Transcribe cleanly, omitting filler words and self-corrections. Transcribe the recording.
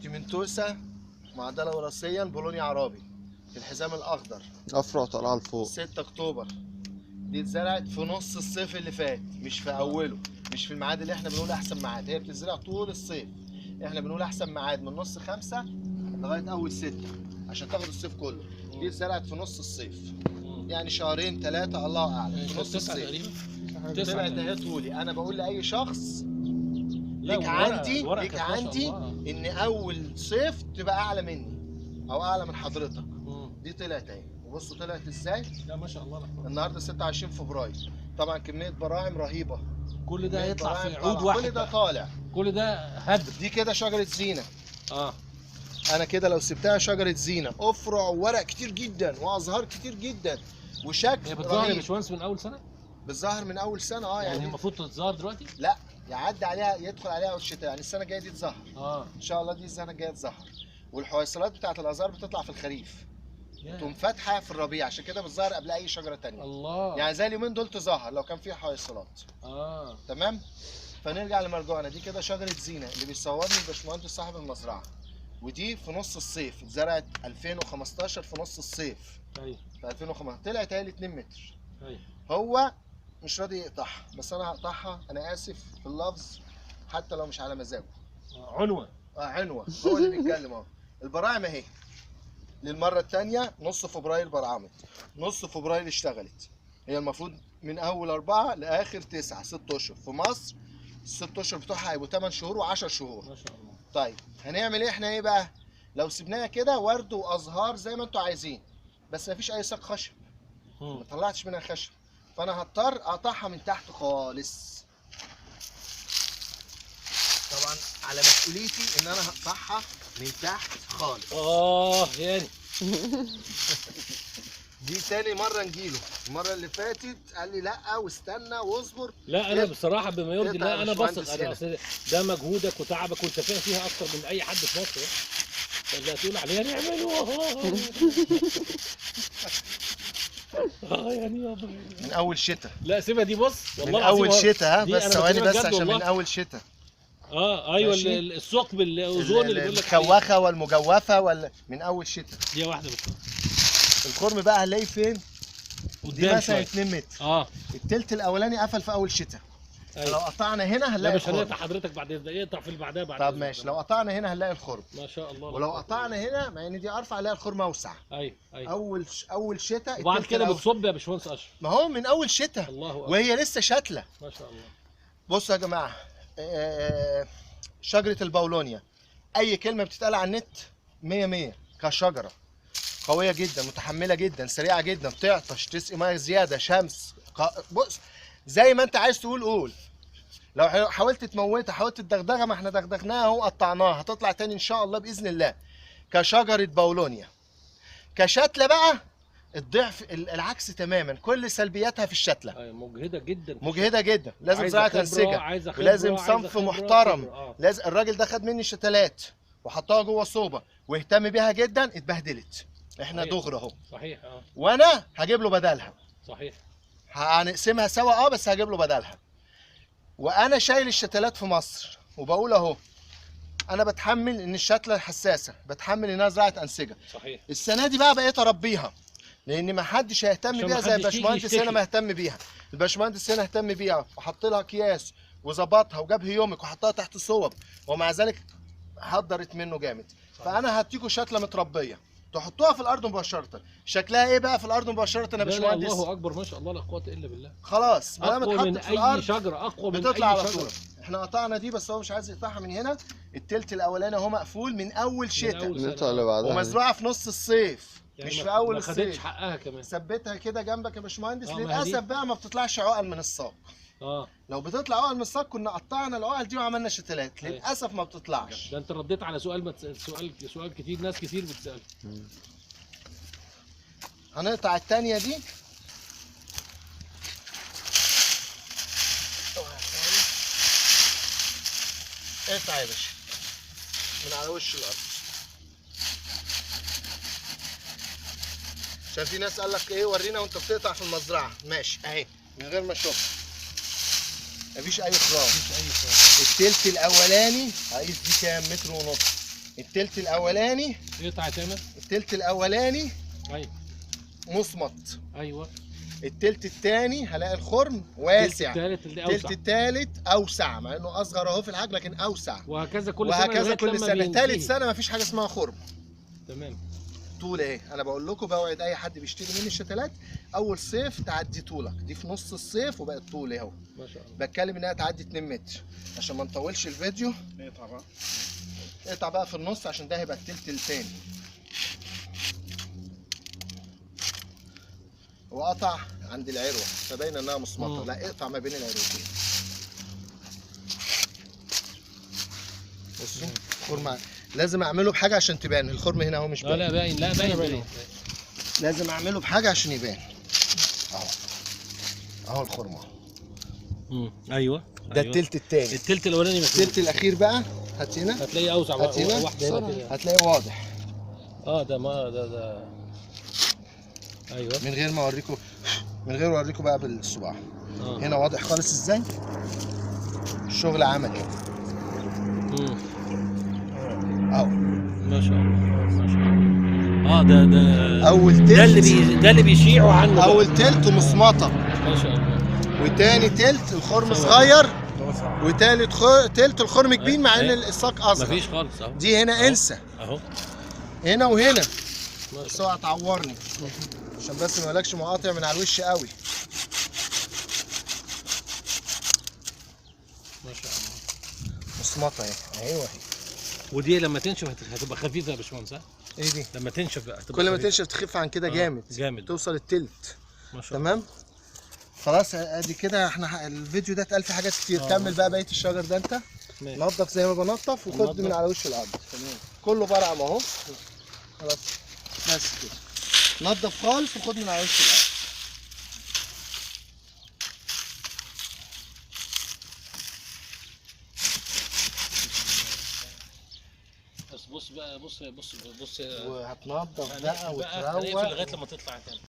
تيمنتوسا معدله وراثيا بولونيا عربي في الحزام الاخضر، افرع طالعه لفوق. 6 اكتوبر. دي اتزرعت في نص الصيف اللي فات، مش في اوله، مش في الميعاد اللي احنا بنقول احسن ميعاد. هي بتتزرع طول الصيف، احنا بنقول احسن ميعاد من نص 5 لغايه اول 6 عشان تاخد الصيف كله. دي اتزرعت في نص الصيف، يعني شهرين 3 الله اعلم، في نص الصيف. طلعت اهي طولي. انا بقول لاي شخص ليك عندي ان اول صيف تبقى اعلى مني او اعلى من حضرتك. دي طلعت اهي، وبصوا طلعت ازاي. لا ما شاء الله. النهارده 26 فبراير، طبعا كميه براعم رهيبه. كل ده هيطلع في عود واحد، كل ده طالع، كل ده هدر. دي كده شجره زينه. انا كده لو سبتها شجره زينه، افرع وورق كتير جدا وازهار كتير جدا وشكل هي بتظهر يا باشمهندس من اول سنه؟ بتظهر من اول سنه. يعني المفروض تتظهر دلوقتي؟ لا، يعدي عليها، يدخل عليها الشتاء، يعني السنه الجايه دي تظهر. ان شاء الله دي السنه الجايه تظهر. والحويصلات بتاعت الازهار بتطلع في الخريف، تقوم فاتحه في الربيع، عشان كده بتظهر قبل اي شجره تانية. الله. يعني زي اليومين دول تظهر لو كان فيها حويصلات. تمام. فنرجع لمرجوعنا. دي كده شجره زينه اللي بيصورني الباشمهندس صاحب المزرعه، ودي في نص الصيف، اتزرعت 2015 في نص الصيف. ايوه. في 2015 طلعت هي 2 متر. ايوه. هو مش راضي يقطعها، بس انا هقطعها. انا اسف في اللفظ، حتى لو مش على مزاجه. عنوه. عنوه. هو اللي بيتكلم اهو. البراعم اهي للمره الثانيه. نص فبراير برعمت، نص فبراير اشتغلت. هي المفروض من اول 4 لاخر 9، 6 اشهر. في مصر ال6 اشهر بتوعها هيبقوا 8 شهور و10 شهور. ما شاء الله. طيب هنعمل ايه احنا؟ ايه بقى لو سيبناها كده ورد وازهار زي ما انتوا عايزين، بس مفيش اي ساق خشب، ما طلعتش منها خشب، فانا هضطر اقطعها من تحت خالص. طبعا على مسؤوليتي ان انا هقطعها من تحت خالص. يعني دي تاني مره نجيله. المره اللي فاتت قال لي لا واستنى واصبر. لا انا بصراحه بما يرضي الله انا بثق. ده مجهودك وتعبك وانت فاهم فيها اكتر من اي حد في مصر. اللي هتقول عليها نعملوها يعني يابا من اول شتاء. لا سيبها دي، بص والله من اول شتاء. بس ثواني بس عشان من اول شتاء. ايوه الثقب الاوزون اللي بيقول لك المكوخه والمجوفه ولا من اول شتاء. دي واحده بس. الخرم بقى هنلاقيه فين؟ دي مثلا 2 متر. التلت الاولاني قفل في اول شتاء. لو قطعنا هنا هنلاقي الخرم. لا مش هنقطع حضرتك بعد اذنك، اقطع في اللي بعدها بعد. طب ماشي. لو قطعنا هنا هنلاقي الخرم ما شاء الله. ولو قطعنا هنا، مع ان دي ارفع، هنلاقي الخرم اوسع. ايوه. اول شتاء. وبعد كده بتصب يا باشمهندس اشرف. ما هو من اول شتاء. الله أكبر. وهي لسه شتله. ما شاء الله. بصوا يا جماعه، شجره البولونيا اي كلمه بتتقال على النت 100 كشجره قويه جدا، متحمله جدا، سريعه جدا، تعطش، تسقي ميه زياده، شمس. بص زي ما انت عايز تقول قول. لو حاولت تموتها، حاولت تدغدغها، ما احنا دغدغناها اهو، قطعناها، هتطلع تاني ان شاء الله باذن الله كشجره بولونيا. كشتله بقى الضعف العكس تماما، كل سلبياتها في الشتله. مجهده جدا. مجهده جدا. لازم زراعه انسجه، ولازم صنف محترم. لازم. الراجل ده خد مني شتلات وحطها جوه صوبه واهتم بيها جدا، اتبهدلت. احنا دغري اهو. صحيح. وانا هجيب له بدلها. صحيح. هنقسمها سوا بس هجيب له بدلها. وانا شايل الشتلات في مصر وبقول اهو، انا بتحمل ان الشتله حساسه، بتحمل انها زراعه انسجه. صحيح. السنه دي بقى بقيت اربيها، لان ما حدش هيهتم بيها زي الباشمهندس هنا ما اهتم بيها. الباشمهندس هنا اهتم بيها وحط لها اكياس وظبطها وجاب هيومك وحطها تحت صوب، ومع ذلك حضرت منه جامد. فانا هديكوا شتله متربيه تحطوها في الارض مباشره. شكلها ايه بقى في الارض مباشره يا باشمهندس؟ الله اكبر ما شاء الله، لا قوه الا بالله. خلاص ما دام اتحطت في الارض اي شجره اقوى من بتطلع اي على شجره. طول. احنا قطعنا دي بس هو مش عايز يقطعها من هنا. التلت الاولاني اهو مقفول من اول شتاء، ومزروعه في نص الصيف، يعني مش في اول الصيف. ما خدتش حقها كمان. ثبتها كده جنبك يا باشمهندس. للاسف بقى ما بتطلعش عقل من الساق. لو بتطلع عقل من الساق كنا قطعنا العقل دي وعملنا شتلات. للاسف ما بتطلعش. ده انت رديت على سؤال كتير، ناس كتير بتسال. هنقطع الثانيه دي. اقطع يا باشا من على وش الارض. عشان في ناس قال لك ايه ورينا وانت بتقطع في المزرعه. ماشي اهي من غير ما اشوف. مفيش اي خرام. مفيش اي خرام. التلت الاولاني هقيس دي كام؟ 1.5 متر. التلت الاولاني يقطع يا تامر. التلت الاولاني ايوه مصمت. ايوه. التلت التاني هلاقي الخرم واسع. التالت اللي التلت اوسع. التالت اوسع، مع انه اصغر اهو في الحجم لكن اوسع. وهكذا كل سنه وهكذا لغاية كل لما سنه. بينتهي. تالت سنه مفيش حاجه اسمها خرم. تمام. طول ايه، انا بقول لكم بوعد اي حد بيشتري مني الشتلات اول صيف تعدي طولك دي في نص الصيف وبقت طول اهو. ما شاء الله. بتكلم انها تعدي 2 متر عشان ما نطولش الفيديو. نقطع بقى. اقطع بقى في النص عشان ده هيبقى التلت التاني. هو قطع عند العروه فباين انها مصمطه، لا اقطع ما بين العروتين. بصوا الخرم لازم اعمله بحاجه عشان تبان. الخرم هنا اهو مش باين. لا باين، لا باين. لازم اعمله بحاجه عشان يبان. اهو اهو الخرم اهو. ايوه. ده التلت التاني. التلت الاولاني مكتوب. التلت الاخير بقى هات هنا. هتلاقيه اوسع. هات هنا واحده هنا كده. هتلاقيه واضح. ده ما ده ايوه. من غير ما اوريكم بقى بالصباع. هنا واضح خالص ازاي الشغل عملي اهو. ما شاء الله ما شاء الله. ده اول تلت. ده اللي بيشيعوا عنه. اول تلت مصمطه. ما شاء الله. وتاني تلت الخرم صغير. وتالت تلت الخرم كبير مع ان الساق اصغر. مفيش خالص اهو. دي هنا انسى اهو. هنا وهنا. بس اوعى تعورني عشان بس ما يقولكش مقاطع من على الوش قوي. ما شاء الله. مصمطه اهي. ايوه اهي. ودي لما تنشف هتبقى خفيفه يا باشمهندس. ايه دي؟ لما تنشف بقى هتبقى كل ما خفيفة. تنشف تخف عن كده جامد. توصل التلت. ما شاء الله. تمام. خلاص ادي كده احنا الفيديو ده اتقال فيه حاجات كتير. كمل بقى بقيه الشجر ده انت. ماشي. نظف زي ما بنظف وخد من على وش الارض. تمام. كله برعم اهو. خلاص بس كده. نظف خالص وخد من على وش الارض. بس بص بقى، بص وهتنضف بقى هنقفل وتروق. لغايه لما تطلع تاني.